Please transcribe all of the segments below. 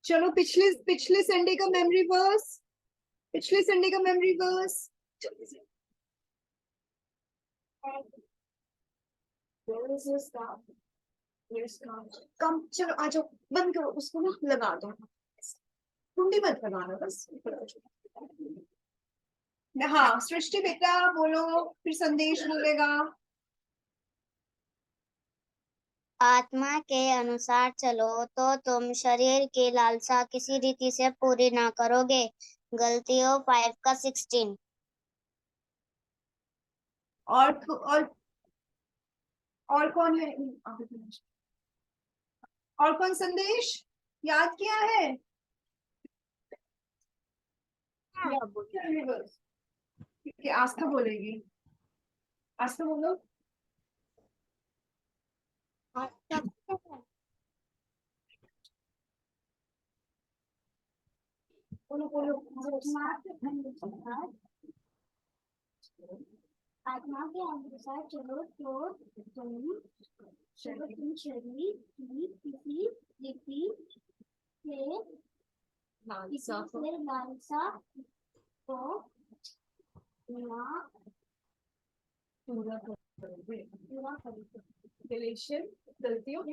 चलो पिछले पिछले संडे का मेमोरी वर्स, पिछले संडे का मेमोरी वर्स। कम चलो आ जाओ, बंद करो उसको ना, लगा दो, कुंडी मत लगाना बस। हाँ सृष्टि बेटा बोलो, फिर संदेश बोलेगा। आत्मा के अनुसार चलो तो तुम शरीर की लालसा किसी रीति से पूरी ना करोगे। गलतियों 5 का 16। और कौन है? और कौन संदेश याद किया है? ठीक है, आस्था बोलेगी। आस्था बोलो। बोलो बोलो। आत्मा के अनुसार चलो तो तुम शरीर की किसी रीति से लालसा को ना पूरा करोगे। गलेशियन गलतियों।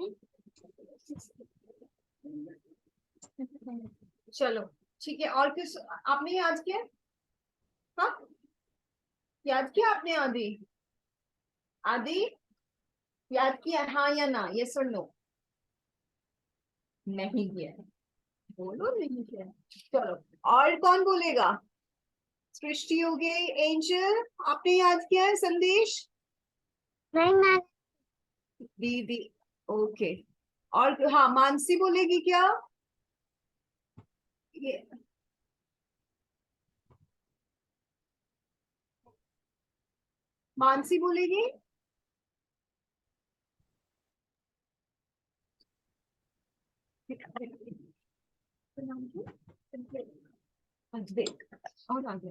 चलो ठीक है, और किस आपने याद किया? हाँ याद किया आपने? आदि आदि याद किया हाँ या ना? यस और नो? नहीं किया, बोलो नहीं किया। चलो और कौन बोलेगा? सृष्टि हो गई, एंजल आपने याद किया है? संदेश नहीं दीदी ओके। और हाँ मानसी बोलेगी क्या? ये मानसी बोलेगी? अद्वैत और आगे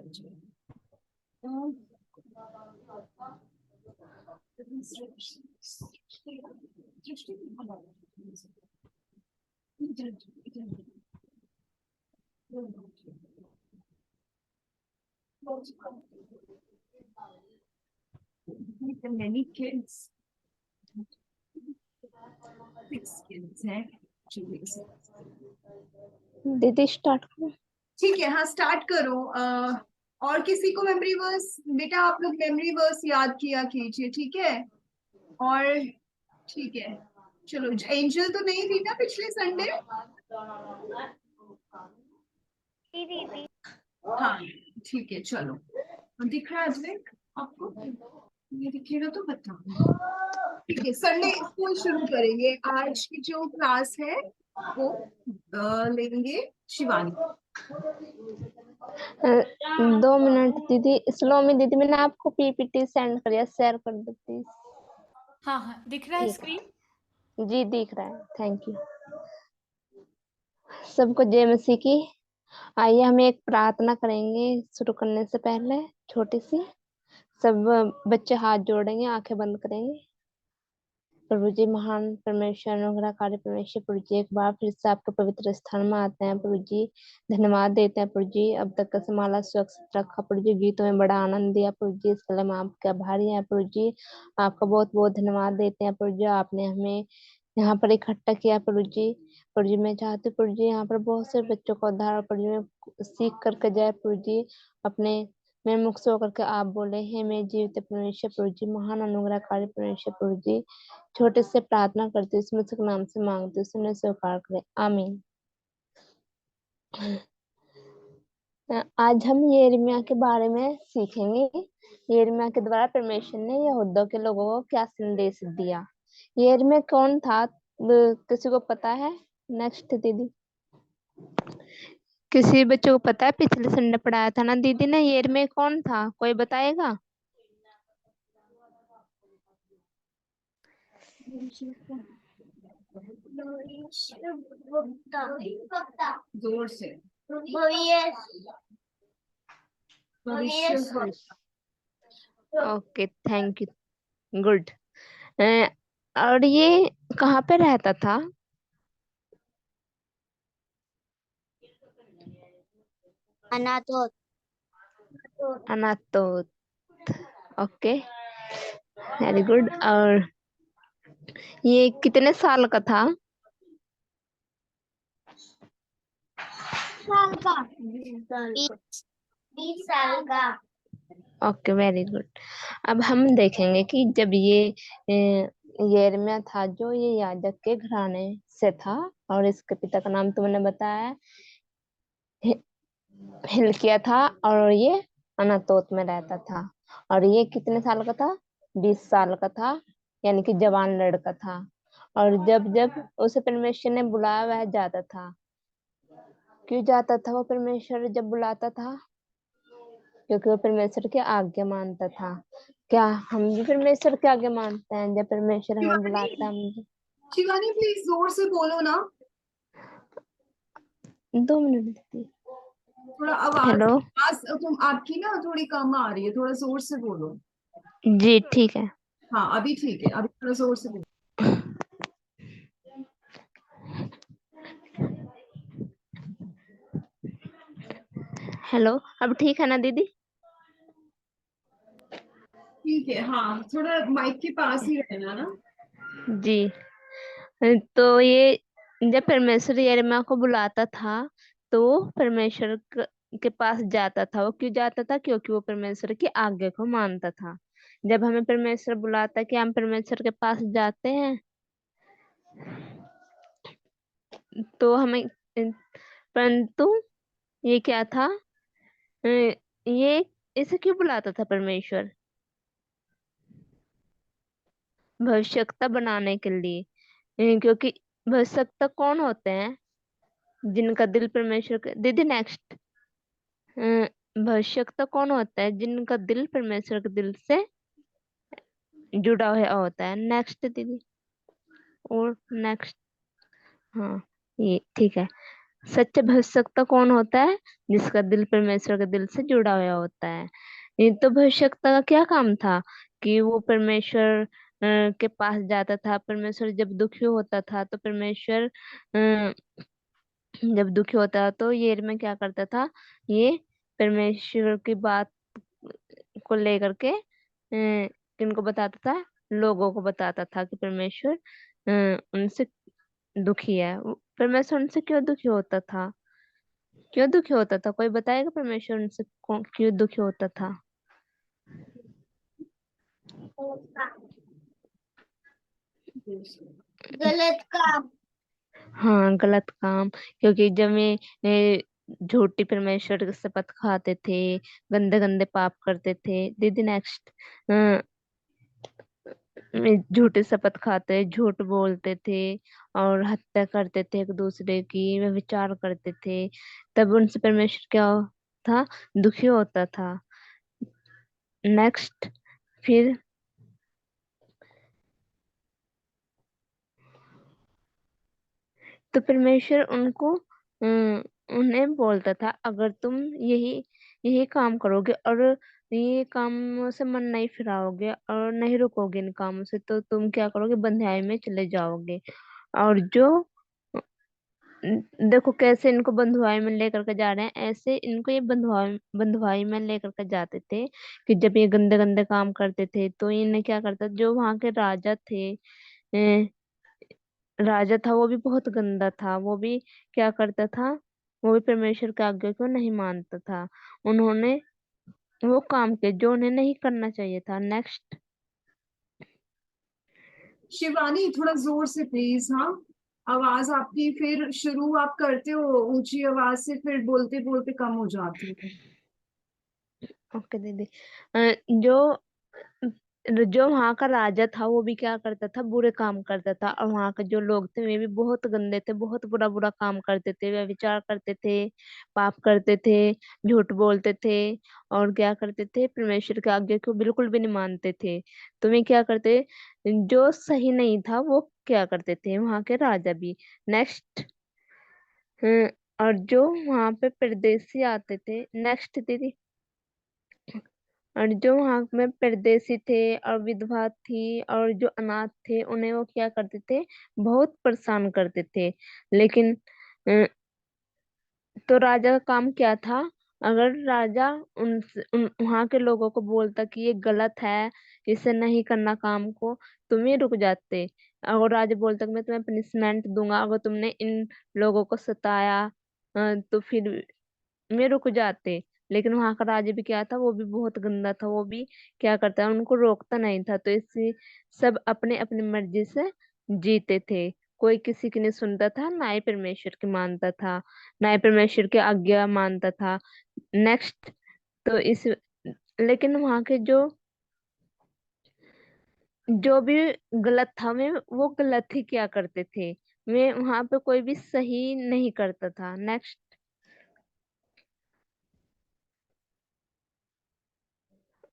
many kids, 6 kids हैं। दीदी स्टार्ट करो। ठीक है हाँ स्टार्ट करो। और किसी को मेमोरी वर्स? बेटा आप लोग मेमोरी वर्स याद किया कीजिए, ठीक है? और ठीक है चलो, एंजल तो नहीं थी ना पिछले संडे? हाँ ठीक है चलो। दिख रहा है अजमेर आपको? ये दिखेगा तो बताओ। ठीक है संडे स्कूल शुरू करेंगे। आज की जो क्लास है वो लेंगे शिवानी। 2 मिनट दीदी, स्लो में दीदी मैंने आपको पीपीटी सेंड कर दिया, शेयर कर दो प्लीज। हाँ हाँ दिख रहा है स्क्रीन? जी दिख रहा है, थैंक यू। सबको जय मसीह की। आइए हम एक प्रार्थना करेंगे शुरू करने से पहले, छोटी सी। सब बच्चे हाथ जोड़ेंगे, आंखें बंद करेंगे। प्रभु जी महान परमेश्वर, अनुग्रहकारी परमेश्वर, प्रभु जी एक बार फिर से आपके पवित्र स्थान में आते हैं प्रभु जी। धन्यवाद देते हैं प्रभु जी, अब तक का संभाला सुरक्षित रखा प्रभु जी, गीतों में बड़ा आनंद दिया प्रभु जी, इसके लिए हम आपके आभारी हैं प्रभु जी। आपका बहुत बहुत धन्यवाद देते हैं प्रभु जी, आपने हमें यहाँ पर इकट्ठा किया प्रभु जी। प्रभु जी मैं चाहती हूँ प्रभु जी, यहाँ पर बहुत से बच्चों का उद्धार प्रभु जी में सीख करके जाए प्रभु जी। अपने मेरे मुख से होकर के आप बोले हैं, मैं जीवित परमेश्वर प्रभु जी, महान अनुग्रहकारी परमेश्वर प्रभु जी, छोटे से प्रार्थना करते इसमें मसीह के नाम से मांगते, सुने स्वीकार करें, आमीन। आज हम यिर्मयाह के बारे में सीखेंगे। यिर्मयाह के द्वारा परमेश्वर ने यहूदा के लोगों को क्या संदेश दिया। यिर्मयाह कौन था? किसी को पता है? नेक्स्ट दीदी, किसी बच्चों को पता है? पिछले संडे पढ़ाया था ना दीदी ने, यिर्मयाह कौन था? कोई बताएगा? जोर से। Okay thank you, good. और ये कहाँ पे रहता था? Anathoth. Anathoth. Okay, very good. और ये कितने साल का था? साल का। 20 साल का। Okay, very good. अब हम देखेंगे कि जब यिर्मयाह था, जो ये याजक के घराने से था, और इसके पिता का नाम तुमने बताया हि- हिल्किय्याह था, और ये अनातोत में रहता था। और ये कितने साल का था? 20 साल का था, यानी कि जवान लड़का था। और जब जब उसे परमेश्वर ने बुलाया वह जाता था। क्यों जाता था वो परमेश्वर जब बुलाता था? क्योंकि वो परमेश्वर की आज्ञा मानता था। क्या हम भी परमेश्वर की आज्ञा मानते हैं? जब परमेश्वर हमें बुलाता है, हम शिवानी प्लीज जोर से बोलो ना, 2 मिनट दीदी। थोड़ा आवाज हेलो। आवाज तुम आपकी ना थोड़ी कम आ रही है, थोड़ा जोर से बोलो। जी ठीक है। हाँ अभी ठीक है, अभी थोड़ा जोर से बोलो। हेलो, अब ठीक है ना दीदी? ठीक है, हाँ थोड़ा माइक के पास ही रहना ना। जी। तो ये जब परमेश्वर यिर्मयाह को बुलाता था, तो वो परमेश्वर के पास जाता था। वो क्यों जाता था? क्योंकि वो परमेश्वर की आज्ञा को मानता था। जब हमें परमेश्वर बुलाता है, कि हम परमेश्वर के पास जाते हैं, तो हमें परंतु ये क्या था? ये इसे क्यों बुलाता था परमेश्वर? भविष्यवक्ता बनाने के लिए। क्योंकि भविष्यवक्ता कौन होते हैं? जिनका दिल परमेश्वर के, दीदी नेक्स्ट। भविष्यवक्ता कौन होता है? जिनका दिल परमेश्वर के दिल से जुड़ा हुआ होता है। नेक्स्ट दीदी। और नेक्स्ट। हाँ, ये ठीक है। सच्चा भविष्यवक्ता कौन होता है? जिसका दिल परमेश्वर के दिल से जुड़ा हुआ होता है। ये तो भविष्यवक्ता का क्या काम था? कि वो परमेश्वर के पास जाता था। परमेश्वर जब दुखी होता था, तो परमेश्वर जब दुखी होता तो ये में क्या करता था? ये परमेश्वर की बात को लेकर के किनको बताता था? लोगों को बताता था कि परमेश्वर उनसे दुखी है। परमेश्वर उनसे क्यों दुखी होता था? क्यों दुखी होता था? कोई बताएगा परमेश्वर उनसे क्यों दुखी होता था? गलत काम। हाँ, गलत काम। क्योंकि जब ये झूठी परमेश्वर की शपथ खाते थे, गंदे गंदे पाप करते थे। दीदी नेक्स्ट। झूठी शपथ खाते, झूठ बोलते थे, और हत्या करते थे एक दूसरे की, वे विचार करते थे। तब उनसे परमेश्वर क्या था? दुखी होता था। नेक्स्ट। फिर तो परमेश्वर उन्हें बोलता था, अगर तुम यही यही काम करोगे, और ये कामों से मन नहीं फिराओगे, और नहीं रुकोगे इन कामों से, तो तुम क्या करोगे? बंधुआई में चले जाओगे। और जो देखो कैसे इनको बंधुआई में लेकर के जा रहे हैं। ऐसे इनको ये बंधुआई बंधुआई में लेकर के जाते थे, कि जब ये गंदे गंदे काम करते थे, तो इन्हें क्या करता? जो वहां के राजा थे, राजा था, वो भी बहुत गंदा था। वो भी क्या करता था? वो भी परमेश्वर की आज्ञा को नहीं मानता था। उन्होंने वो काम किए जो उन्हें नहीं करना चाहिए था। नेक्स्ट। शिवानी थोड़ा जोर से प्लीज, हाँ आवाज आपकी फिर शुरू आप करते हो ऊंची आवाज से, फिर बोलते बोलते कम हो जाती है। ओके दीदी। जो जो वहां का राजा था, वो भी क्या करता था? बुरे काम करता था। और वहां के जो लोग थे, वे भी बहुत गंदे थे, बहुत बुरा बुरा काम करते थे। वे विचार करते थे, पाप करते थे, झूठ बोलते थे, और क्या करते थे? परमेश्वर की आज्ञा को बिल्कुल भी नहीं मानते थे। तो वे क्या करते? जो सही नहीं था, वो क्या करते थे वहां के राजा भी। नेक्स्ट। और जो वहां पे परदेसी आते थे। नेक्स्ट दीदी। और जो वहां में परदेसी थे और विधवा थी और जो अनाथ थे उन्हें वो क्या करते थे, बहुत परेशान करते थे। लेकिन अ, तो राजा का काम क्या था, अगर राजा उन वहां के लोगों को बोलता कि ये गलत है, इसे नहीं करना काम को, तुम ही रुक जाते। अगर राजा बोलता कि मैं तुम्हें पनिशमेंट दूंगा अगर तुमने इन लोगों को सताया, तो फिर में रुक जाते। लेकिन वहां का राजा भी क्या था, वो भी बहुत गंदा था। वो भी क्या करता है, उनको रोकता नहीं था। तो इसी सब अपने अपनी मर्जी से जीते थे। कोई किसी की नहीं सुनता था, ना ही परमेश्वर की मानता था, ना ही परमेश्वर की आज्ञा मानता था। नेक्स्ट। तो इस लेकिन वहां के जो भी गलत था, वे वो गलत ही क्या करते थे। वे वहां पे कोई भी सही नहीं करता था। नेक्स्ट।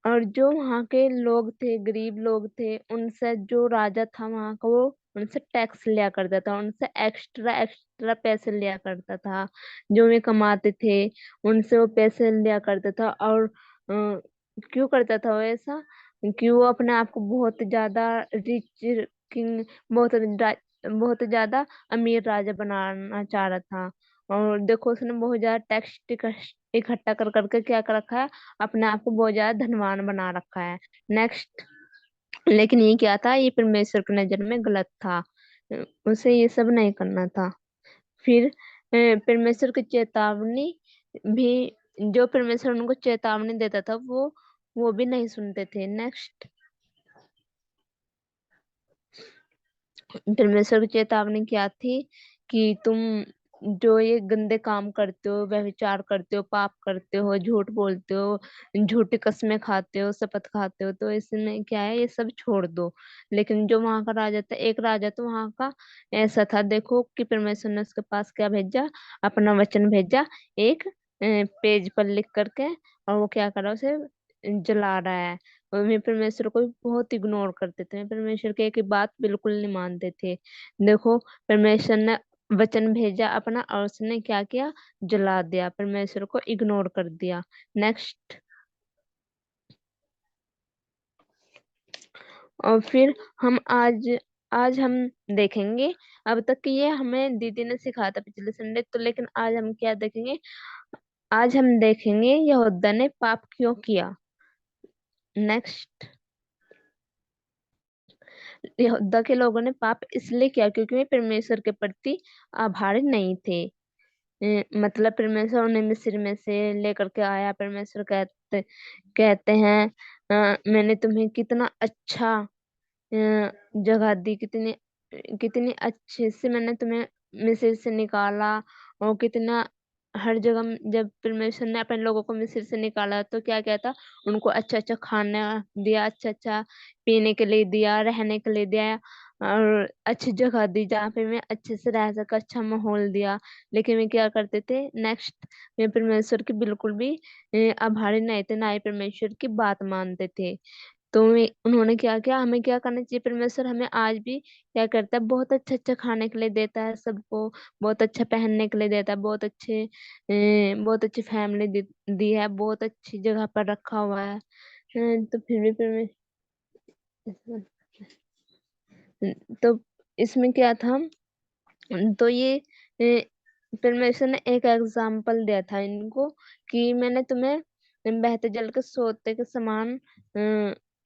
और जो वहाँ के लोग थे, गरीब लोग थे, उनसे जो राजा था वहाँ का, वो उनसे टैक्स लिया करता था, उनसे एक्स्ट्रा एक्स्ट्रा पैसे लिया करता था। जो वे कमाते थे उनसे वो पैसे लिया करता था। और क्यों करता था वो ऐसा? कि वो अपने आप को बहुत ज्यादा रिच किंग, बहुत ज्यादा अमीर राजा बनाना चाह रहा था। और देखो उसने बहुत ज्यादा टैक्स इकट्ठा कर करके क्या कर रखा है, अपने आप को बहुत ज्यादा धनवान बना रखा है। नेक्स्ट। लेकिन ये क्या था, ये परमेश्वर की नजर में गलत था। उसे ये सब नहीं करना था। फिर परमेश्वर की चेतावनी भी, जो परमेश्वर उनको चेतावनी देता था, वो भी नहीं सुनते थे। नेक्स्ट। परमेश्वर की चेतावनी क्या थी, कि तुम जो ये गंदे काम करते हो, व्यभिचार करते हो, पाप करते हो, झूठ बोलते हो, झूठी कस्में खाते हो, शपथ खाते हो, तो इसमें क्या है, ये सब छोड़ दो। लेकिन जो वहां का राजा था, एक राजा तो वहां का ऐसा था, देखो कि परमेश्वर ने उसके पास क्या भेजा, अपना वचन भेजा, एक पेज पर लिख करके। और वो क्या कर रहा है, उसे जला रहा है। और वे परमेश्वर को बहुत इग्नोर करते थे, परमेश्वर की एक बात बिल्कुल नहीं मानते थे। देखो, परमेश्वर ने वचन भेजा अपना और उसने क्या किया, जला दिया, परमेश्वर को इग्नोर कर दिया। नेक्स्ट। और फिर हम आज हम देखेंगे। अब तक कि ये हमें दीदी ने सिखाया था पिछले संडे तो, लेकिन आज हम क्या देखेंगे, आज हम देखेंगे यहोशू ने पाप क्यों किया। नेक्स्ट। यहूदा के लोगों ने पाप इसलिए किया क्योंकि वे परमेश्वर के प्रति आभारी नहीं थे। मतलब परमेश्वर उन्हें मिस्र में से लेकर के आया। परमेश्वर कहते कहते हैं, मैंने तुम्हें कितना अच्छा जगह दी, कितनी कितनी अच्छे से मैंने तुम्हें मिस्र से निकाला। और कितना हर जगह जब परमेश्वर ने अपने लोगों को मिस्र से निकाला तो क्या क्या था, उनको अच्छा अच्छा खाना दिया, अच्छा अच्छा पीने के लिए दिया, रहने के लिए दिया, और अच्छी जगह दी जहाँ पे मैं अच्छे से रह सका, अच्छा माहौल दिया। लेकिन वे क्या करते थे, नेक्स्ट, वे परमेश्वर की बिल्कुल भी आभारी नहीं थे, ना ही परमेश्वर की बात मानते थे। तो उन्होंने क्या किया, हमें क्या करना चाहिए, परमेश्वर हमें आज भी क्या करता है, बहुत अच्छा अच्छा खाने के लिए देता है सबको, बहुत अच्छा पहनने के लिए देता है, बहुत अच्छी फैमिली दी है, बहुत अच्छी जगह पर रखा हुआ है। तो फिर भी तो इसमें क्या था, तो ये परमेश्वर ने एक एग्जाम्पल दिया था इनको, कि मैंने तुम्हें बहते जल के सोते के समान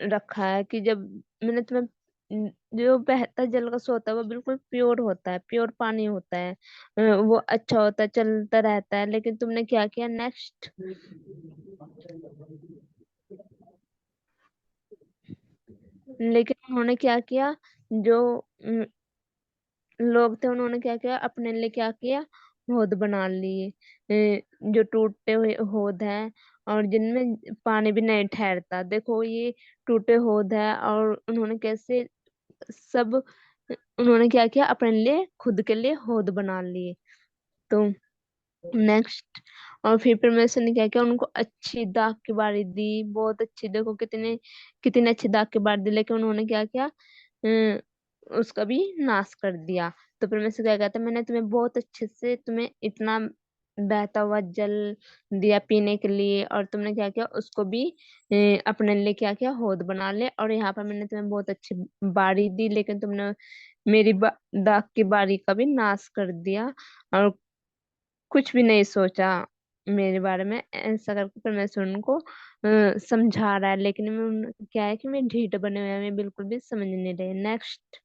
रखा है। कि जब मैंने तुम्हें जो बहता जल का सोता है वो बिल्कुल प्योर होता है, प्योर पानी होता है, वो अच्छा होता है, चलता रहता है। लेकिन तुमने क्या किया, नेक्स्ट। लेकिन उन्होंने क्या किया, जो लोग थे उन्होंने क्या किया, अपने लिए क्या किया, हौद बना लिए, जो टूटे हुए हौद हैं और जिनमें पानी भी नहीं ठहरता। देखो ये टूटे हौद है, और उन्होंने कैसे सब, उन्होंने क्या किया, अपने लिए खुद के लिए हौद बना लिए। तो नेक्स्ट। और फिर परमेश्वर ने क्या किया, उनको अच्छी दाख की बारी दी, बहुत अच्छी, देखो कितने कितने अच्छी दाख की बारी दी। लेकिन उन्होंने क्या किया, उसका भी नाश कर दिया। तो परमेश्वर क्या कहता है, मैंने तुम्हें बहुत अच्छे से, तुम्हें इतना बहता हुआ जल दिया पीने के लिए, और तुमने क्या किया, उसको भी अपने लिए क्या किया, हौद बना ले। और यहाँ पर मैंने तुम्हें बहुत अच्छी बाड़ी दी, लेकिन तुमने मेरी दाग की बारी का भी नाश कर दिया, और कुछ भी नहीं सोचा मेरे बारे में। ऐसा करके परमेश्वर उनको समझा रहा है, लेकिन क्या है कि मैं ढीठ बने हुए हैं, मैं बिल्कुल भी समझ नहीं रही। नेक्स्ट।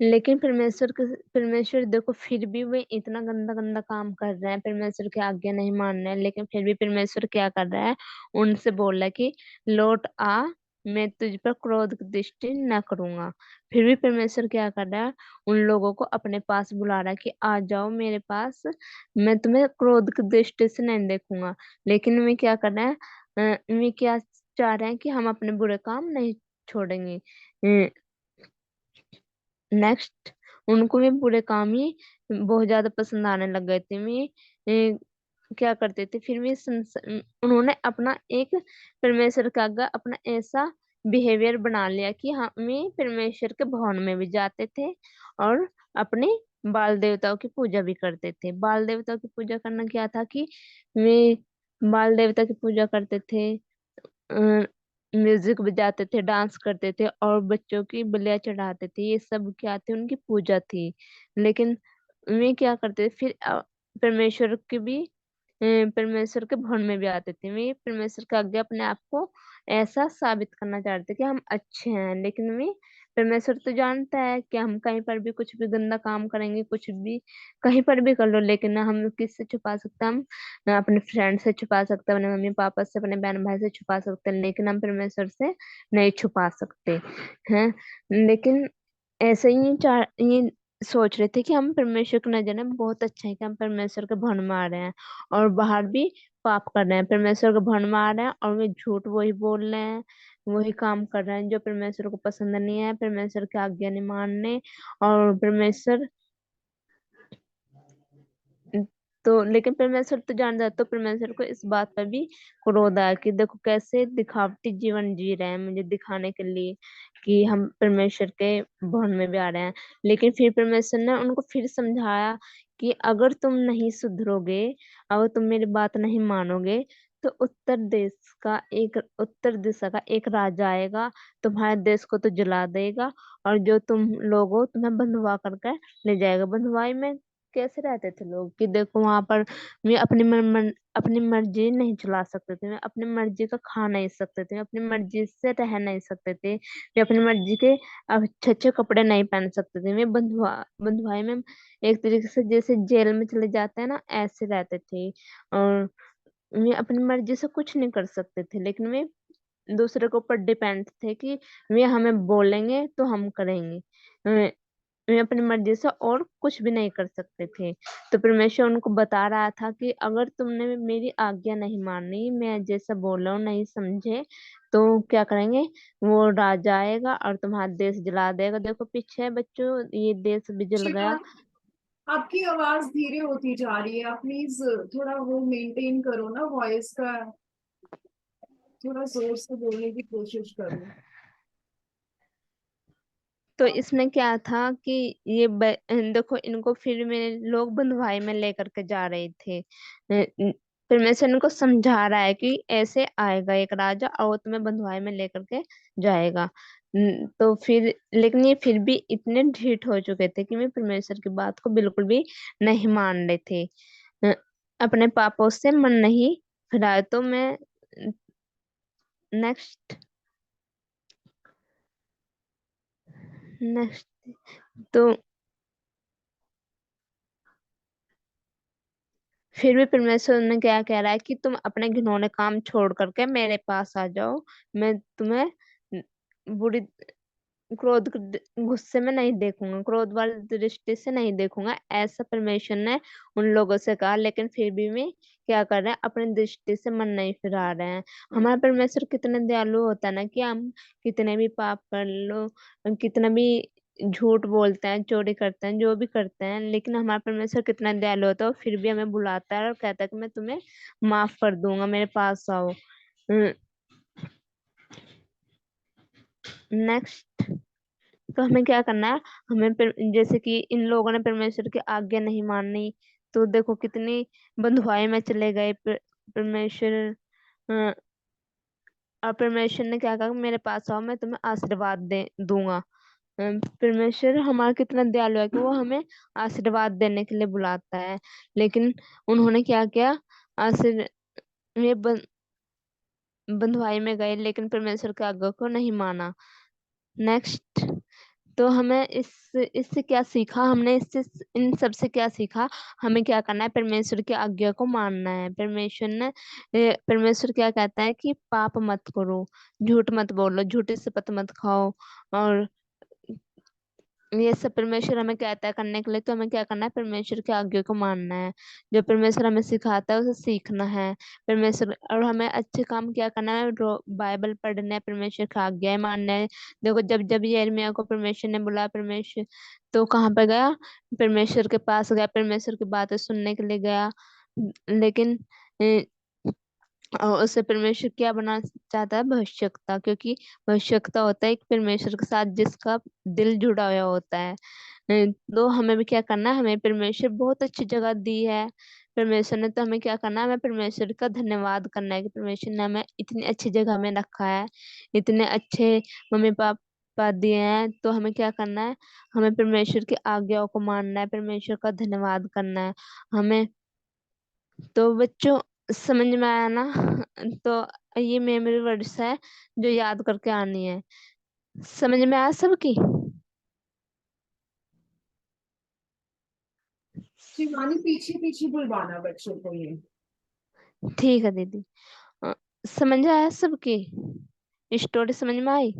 लेकिन परमेश्वर देखो, फिर भी वे इतना गंदा गंदा काम कर रहे हैं, परमेश्वर की आज्ञा नहीं मान रहे हैं, लेकिन फिर भी परमेश्वर क्या कर रहा है, उनसे बोल रहा है कि लौट आ, मैं तुझ पर क्रोध की दृष्टि न करूंगा। फिर भी परमेश्वर क्या कर रहा है, उन लोगों को अपने पास बुला रहा है कि आ जाओ मेरे पास, मैं तुम्हें क्रोध की दृष्टि से नहीं देखूंगा। लेकिन वे क्या कर रहे हैं, वे क्या चाह रहे हैं कि हम अपने बुरे काम नहीं छोड़ेंगे। नेक्स्ट। उनको भी बुरे काम ही बहुत ज्यादा पसंद आने लग गए थे। मैं क्या करते थे, फिर भी उन्होंने अपना एक परमेश्वर का आगे अपना ऐसा बिहेवियर बना लिया कि हमें परमेश्वर के भवन में भी जाते थे, और अपने बाल देवताओं की पूजा भी करते थे। बाल देवताओं की पूजा करना क्या था कि वे बाल देवता की पूजा करते थे, म्यूजिक बजाते थे, डांस करते थे, और बच्चों की बलियां चढ़ाते थे। ये सब क्या थी, उनकी पूजा थी। लेकिन वे क्या करते थे फिर, परमेश्वर के भी परमेश्वर के भवन में भी आते थे। वे परमेश्वर के आगे अपने आप को ऐसा साबित करना चाहते थे कि हम अच्छे हैं। लेकिन वे परमेश्वर तो जानता है कि हम कहीं पर भी कुछ भी गंदा काम करेंगे, कुछ भी कहीं पर भी कर लो, लेकिन हम किससे छुपा सकते हैं, हम अपने फ्रेंड से छुपा सकते हैं, अपने मम्मी पापा से, अपने बहन भाई से छुपा सकते हैं, लेकिन हम परमेश्वर से नहीं छुपा सकते हैं। लेकिन ऐसे ही चार ये सोच रहे थे कि हम परमेश्वर की नजर में बहुत अच्छा है कि हम परमेश्वर के भवन में आ रहे हैं, और बाहर भी पाप कर रहे हैं, परमेश्वर के भवन में आ रहे हैं और वे झूठ वही बोल रहे हैं, वही काम कर रहे हैं जो परमेश्वर को पसंद नहीं है, परमेश्वर की आज्ञा नहीं मानने। और परमेश्वर तो लेकिन परमेश्वर तो जान जाता, तो परमेश्वर को इस बात पर भी क्रोध आया कि देखो कैसे दिखावटी जीवन जी रहे हैं मुझे दिखाने के लिए कि हम परमेश्वर के भवन में भी आ रहे हैं। लेकिन फिर परमेश्वर ने उनको फिर समझाया कि अगर तुम नहीं सुधरोगे, अगर तुम मेरी बात नहीं मानोगे, तो उत्तर दिशा का एक राजा आएगा, तुम्हारे देश को तो जला देगा, और जो तुम लोग हो तुम्हें बंधुआ करके ले जाएगा। बंधुआई में कैसे रहते थे लोग कि देखो वहां पर मैं अपनी मर्जी नहीं चला सकते थे, मैं अपनी मर्जी का खा नहीं सकते थे, मैं अपनी मर्जी से रह नहीं सकते थे, मैं अपनी मर्जी के अच्छे अच्छे कपड़े नहीं पहन सकते थे। मैं बंधुआई में एक तरीके से जैसे जेल में चले जाते हैं ना, ऐसे रहते थे। और मैं अपनी मर्जी से कुछ नहीं कर सकते थे, लेकिन मैं दूसरे के ऊपर डिपेंड थे कि वे हमें बोलेंगे तो हम करेंगे। वे अपनी मर्जी से और कुछ भी नहीं कर सकते थे। तो परमेश्वर उनको बता रहा था कि अगर तुमने मेरी आज्ञा नहीं मानी, मैं जैसा बोल रहा हूँ नहीं समझे, तो क्या करेंगे, वो राजा आएगा और तुम्हारा देश जला देगा। देखो पीछे है बच्चों, ये देश भी जल शिवा, गया। आपकी आवाज धीरे होती जा रही है, आप प्लीज थोड़ा वो मेंटेन करो ना वॉइस का, थोड़ा जोर से बोलने की कोशिश करो। तो इसमें क्या था कि देखो इनको फिर मेरे लोग बंधुआई में लेकर के जा रहे थे। परमेश्वर इनको समझा रहा है कि ऐसे आएगा एक राजा और वो तुम्हें बंधुआई में लेकर के जाएगा। तो फिर लेकिन ये फिर भी इतने ढीठ हो चुके थे कि वे परमेश्वर की बात को बिल्कुल भी नहीं मान रहे थे। अ, अपने पापों से मन नहीं फिराए। तो मैं नेक्स्ट नेक्स्ट तो फिर भी परमेश्वर ने क्या कह रहा है कि तुम अपने घिनौने काम छोड़ करके मेरे पास आ जाओ, मैं तुम्हें बुरी गुस्से में नहीं देखूंगा, क्रोध वाली दृष्टि से नहीं देखूंगा, ऐसा परमेश्वर ने उन लोगों से कहा। लेकिन फिर भी वे क्या कर रहे हैं, अपनी दृष्टि से मन नहीं फिरा रहे हैं। हमारा परमेश्वर कितने दयालु होता है ना, कि हम कितने भी पाप कर लो, हम कितना भी झूठ बोलते हैं, चोरी करते हैं, जो भी करते हैं, लेकिन हमारा परमेश्वर कितना दयालु होता है, और फिर भी हमें बुलाता है और कहता है कि मैं तुम्हें माफ कर दूंगा, मेरे पास आओ। नेक्स्ट। तो हमें क्या करना है, हमें जैसे कि इन लोगों ने परमेश्वर की आज्ञा नहीं मानी, तो देखो कितनी बंधुआई में चले गए। परमेश्वर अ, और परमेश्वर ने क्या कहा, मेरे पास आओ मैं तुम्हें आशीर्वाद दे दूंगा। परमेश्वर हमारा कितना दयालु है कि वो हमें आशीर्वाद देने के लिए बुलाता है। लेकिन उन्होंने क्या किया, आशीर् ये बंधुआई में गए लेकिन परमेश्वर की आज्ञा को नहीं माना। नेक्स्ट, तो हमें इससे क्या सीखा, हमने इससे इन सब से क्या सीखा, हमें क्या करना है, परमेश्वर की आज्ञा को मानना है। परमेश्वर क्या कहता है कि पाप मत करो, झूठ मत बोलो, झूठी शपथ मत खाओ, और ये सब परमेश्वर हमें कहता है करने के लिए। तो हमें क्या करना है, परमेश्वर की आज्ञा को मानना है। जो परमेश्वर हमें सिखाता है उसे सीखना है। परमेश्वर और हमें अच्छे काम क्या करना है, बाइबल पढ़ना है, परमेश्वर की आज्ञाएं मानना है। देखो जब जब यिर्मयाह को परमेश्वर ने बुलाया, परमेश्वर तो कहाँ पे गया, परमेश्वर के पास गया, परमेश्वर की बातें सुनने के लिए गया। लेकिन और उससे परमेश्वर क्या बना चाहता है, भविष्यवक्ता, क्योंकि भविष्यवक्ता होता है एक परमेश्वर के साथ जिसका दिल जुड़ा हुआ होता है। तो हमें भी क्या करना है, हमें परमेश्वर बहुत अच्छी जगह दी है। परमेश्वर ने, तो हमें क्या करना है, हमें परमेश्वर का धन्यवाद करना है कि परमेश्वर ने हमें इतनी अच्छी जगह में रखा है, इतने अच्छे मम्मी पापा दिए हैं। तो हमें क्या करना है, हमें परमेश्वर की आज्ञाओं को मानना है, परमेश्वर का धन्यवाद करना है हमें। तो बच्चों समझ में आया ना? तो ये मेमोरी वर्ड्स है जो याद करके आनी है। समझ में आया सबकी? शिवानी पीछे पीछे बुलवाना बच्चों को ये। ठीक है दीदी। अ, समझ आया सबकी? स्टोरी समझ में आई?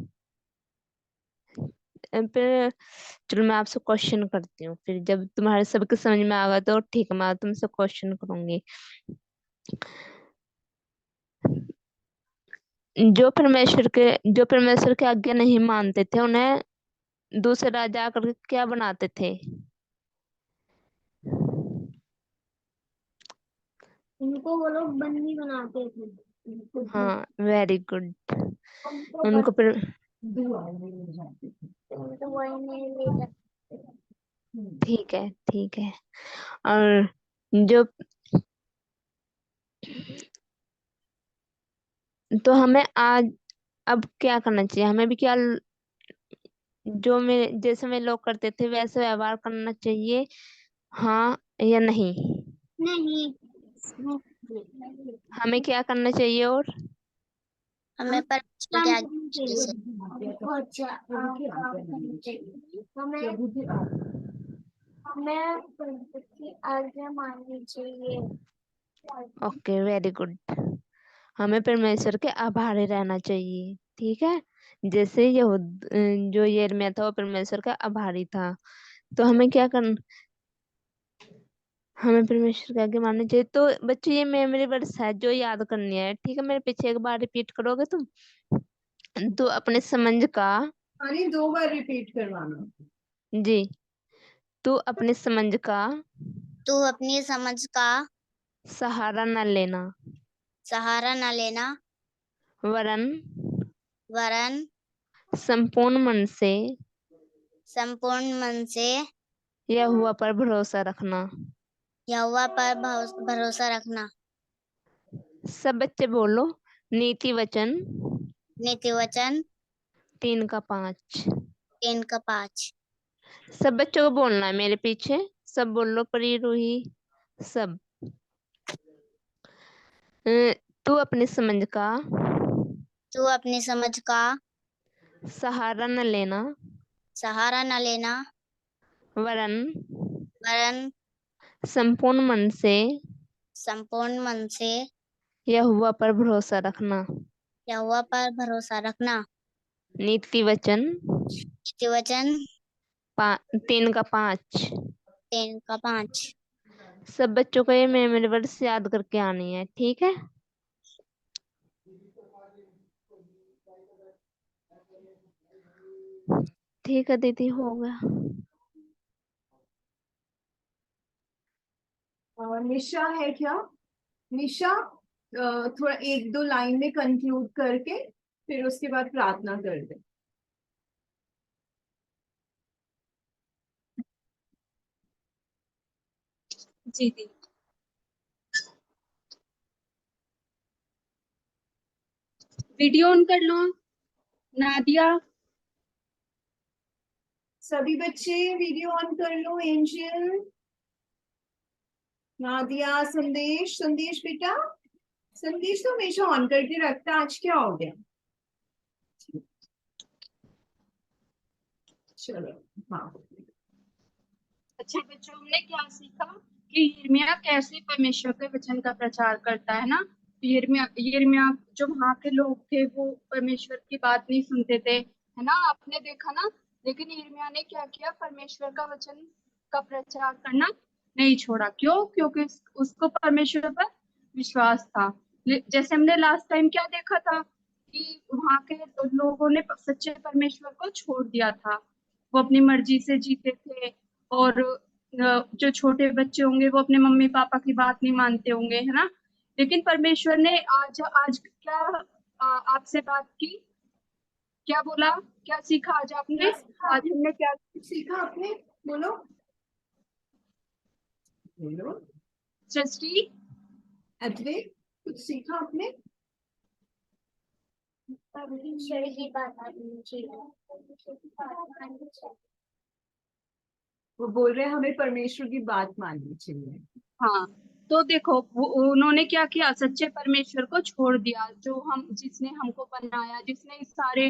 फिर चलो मैं आपसे क्वेश्चन करती हूँ, फिर जब तुम्हारे सबके समझ में आ गया तो ठीक है, मैं तुमसे क्वेश्चन करूंगी। जो परमेश्वर के आज्ञा नहीं मानते थे, उन्हें दूसरे राजा आकर के क्या बनाते थे? उनको वो लोग बंदी बनाते थे। हाँ, वेरी गुड। उनको उनको बस पर दुआ मिल जाती थी। तो वही नहीं ले जाते। ठीक है, ठीक है। और जो तो हमें आज अब क्या करना चाहिए, हमें भी क्या जो मेरे जैसे में लोग करते थे वैसे व्यवहार करना चाहिए, हाँ या नहीं? नहीं, हमें क्या करना चाहिए और हमें परमेश्वर के आगे चलने से हमें परमेश्वर की आज्ञा माननी चाहिए। Okay, very good. हमें परमेश्वर के आभारी रहना चाहिए, ठीक है। जैसे जो यिर्मयाह था वो परमेश्वर का आभारी था। तो हमें क्या करना, हमें परमेश्वर के आगे मानना चाहिए। तो बच्चों ये मेमोरी वर्ड्स है जो याद करनी है, ठीक है। मेरे पीछे एक बार रिपीट करोगे तुम? तो अपने समझ का, अरे 2 बार रिपीट करवाना। जी, तू अपनी समझ का तू अपनी समझ का सहारा न लेना, सहारा न लेना, वरन वरन संपूर्ण मन से संपूर्ण मन से यहोवा पर भरोसा रखना। यहोवा पर भरोसा रखना। सब बच्चे बोलो, नीति वचन नीति वचन 3 का 5। 3 का 5। सब बच्चों को बोलना है मेरे पीछे, सब बोलो, परी रूही सब। अ, तू अपनी समझ का तू अपनी समझ का सहारा न लेना, सहारा न लेना, वरन वरन संपूर्ण मन से संपूर्ण मन से यहोवा पर भरोसा रखना। यहोवा पर भरोसा रखना। नीति वचन नीति वचन 3 का 5। 3 का 5। सब बच्चों को ये मेमोरी वर्ड्स याद करके आनी है, ठीक है। ठीक है दीदी, हो गया। निशा है क्या? निशा, थोड़ा 1-2 लाइन में कंक्लूड करके फिर उसके बाद प्रार्थना कर दे। जी दी। वीडियो ऑन कर लो नादिया। सभी बच्चे वीडियो ऑन कर लो। एंजल, नादिया, संदेश, संदेश बेटा, संदेश तो हमेशा ऑन करके रखता, आज क्या हो गया? चलो, हाँ। अच्छा बच्चों, हमने क्या सीखा कि यिर्मयाह कैसे परमेश्वर के वचन का प्रचार करता है ना। यिर्मयाह जो वहां के लोग थे वो परमेश्वर की बात नहीं सुनते थे, है ना, आपने देखा ना। लेकिन यिर्मयाह ने क्या किया, परमेश्वर का वचन का प्रचार करना नहीं छोड़ा। क्यों? क्योंकि उसको परमेश्वर पर विश्वास था। जैसे हमने लास्ट टाइम क्या देखा था कि वहां के लोगों ने सच्चे परमेश्वर को छोड़ दिया था, वो अपनी मर्जी से जीते थे। और जो छोटे बच्चे होंगे वो अपने मम्मी पापा की बात नहीं मानते होंगे, है ना। लेकिन परमेश्वर ने आज आज क्या आपसे बात की, क्या बोला, क्या सीखा आज आपने? आज हमने क्या सीखा आपने? बोलो बोलो। सृष्टि, अद्वैत, कुछ सीखा आपने? परमेश्वर की बात वो बोल रहे हैं हमें परमेश्वर की बात माननी चाहिए। हाँ, तो देखो उन्होंने क्या किया, सच्चे परमेश्वर को छोड़ दिया, जो हम जिसने हमको बनाया, जिसने इस सारे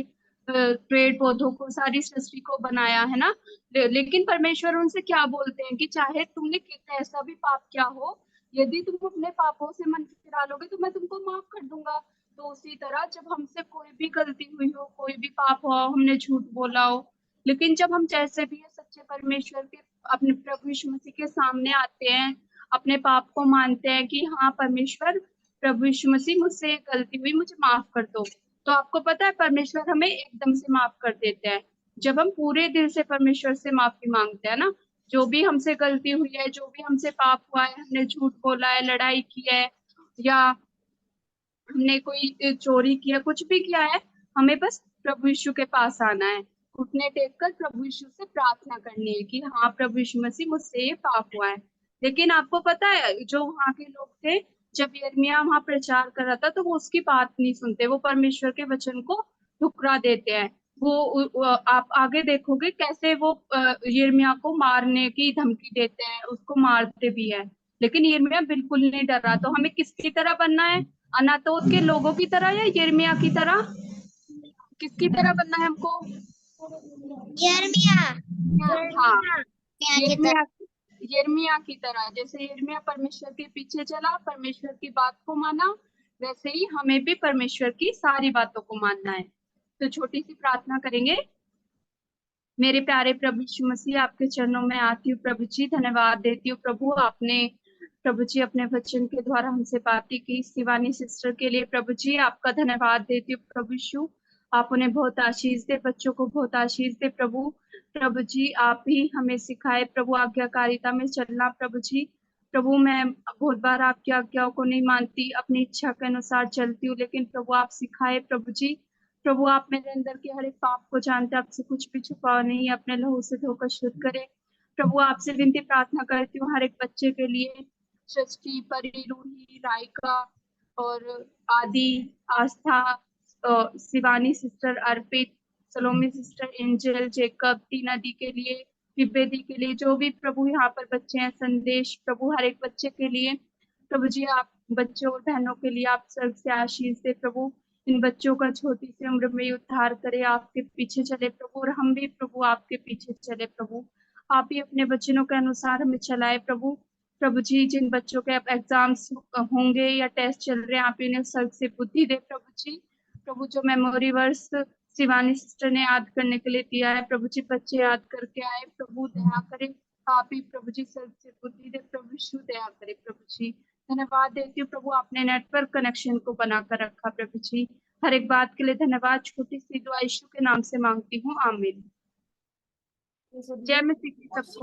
पेड़ पौधों को, सारी सृष्टि को बनाया, है ना। लेकिन परमेश्वर उनसे क्या बोलते हैं कि चाहे तुमने कैसा भी पाप किया हो, यदि तुम अपने पापों से मन फिरा लोगे तो मैं तुमको माफ कर दूंगा। तो उसी तरह जब हमसे कोई भी गलती हुई हो, कोई भी पाप हो, हमने झूठ बोला हो, लेकिन जब हम जैसे भी सच्चे परमेश्वर के, अपने प्रभु यीशु मसीह के सामने आते हैं, अपने पाप को मानते हैं कि हाँ परमेश्वर, प्रभु यीशु मसीह, मुझसे गलती हुई, मुझे माफ कर दो, तो आपको पता है परमेश्वर हमें एकदम से माफ कर देते हैं। जब हम पूरे दिल से परमेश्वर से माफी मांगते हैं ना, जो भी हमसे गलती हुई है, जो भी हमसे पाप हुआ है, हमने झूठ बोला है, लड़ाई की है, या हमने कोई चोरी किया, कुछ भी किया है, हमें बस प्रभु यीशु के पास आना है, घुटने टेक कर प्रभु यीशु से प्रार्थना करनी है कि हाँ प्रभु यीशु मसीह, मुझसे ये पाप हुआ है। लेकिन आपको पता है जो वहां के लोग थे, जब यिर्मयाह वहां प्रचार कर रहा था तो वो उसकी बात नहीं सुनते, वो परमेश्वर के वचन को ठुकरा देते हैं। आप आगे देखोगे कैसे वो यिर्मयाह को मारने की धमकी देते हैं, उसको मारते भी है। लेकिन यिर्मयाह बिल्कुल नहीं डरा। तो हमें किसकी तरह बनना है, अनातोत के लोगों की तरह या यिर्मयाह की तरह? किसकी तरह बनना है हमको? यिर्मयाह हाँ, की तरह। यिर्मयाह यिर्मयाह की तरह। जैसे यिर्मयाह परमेश्वर के पीछे चला, परमेश्वर की बात को माना, वैसे ही हमें भी परमेश्वर की सारी बातों को मानना है। तो छोटी सी प्रार्थना करेंगे। मेरे प्यारे प्रभु यीशु मसीह, आपके चरणों में आती हूँ प्रभु जी, धन्यवाद देती हूँ प्रभु, आपने प्रभु जी अपने वचन के द्वारा हमसे बातें की। शिवानी सिस्टर के लिए प्रभु जी आपका धन्यवाद देती हूँ प्रभु यीशु, आप उन्हें बहुत आशीष दे, बच्चों को बहुत आशीष दे प्रभु। प्रभु जी आप ही हमें सिखाए प्रभु आज्ञाकारिता में चलना प्रभु जी। प्रभु मैं बहुत बार आपकी आज्ञाओं को नहीं मानती, अपनी इच्छा के अनुसार चलती हूँ, लेकिन प्रभु आप सिखाए प्रभु जी। प्रभु आप मेरे अंदर के हर एक पाप को जानते, आपसे कुछ भी छुपाओ नहीं, अपने लहू से धोकर शुद्ध करे। प्रभु आपसे विनती प्रार्थना करती हूँ हर एक बच्चे के लिए, सृष्टि, परी, रूही, रायका और आदि, आस्था, शिवानी सिस्टर, अर्पित, सलोमी सिस्टर, एंजल, जेकब, टीना दी के लिए, दिव्य दी के लिए, जो भी प्रभु यहाँ पर बच्चे हैं, संदेश, प्रभु हर एक बच्चे के लिए प्रभु जी, आप बच्चों और बहनों के लिए आप स्वर्ग से आशीष दे प्रभु। इन बच्चों का छोटी सी उम्र में उद्धार करे, आपके पीछे चले प्रभु, और हम भी प्रभु आपके पीछे चले प्रभु। आप ही अपने वचनों के अनुसार हमें चलाए प्रभु। प्रभु जी, जिन बच्चों के अब एग्जाम्स होंगे या टेस्ट चल रहे हैं, आप इन्हें सर्व से बुद्धि दे प्रभु जी। प्रभु जो मेमोरी वर्स शिवानी सिस्टर ने याद करने के लिए दिया है प्रभु जी, बच्चे याद करके आए प्रभु, दया करे। आप ही प्रभु जी सर्व से बुद्धि दे प्रभु, शु दया करे प्रभु जी। धन्यवाद देती हूँ प्रभु, आपने नेटवर्क कनेक्शन को बनाकर रखा प्रभु जी, हर एक बात के लिए धन्यवाद। छोटी सी दुआ यीशु के नाम से मांगती हूँ, आमीन। जय मसीह की सबको।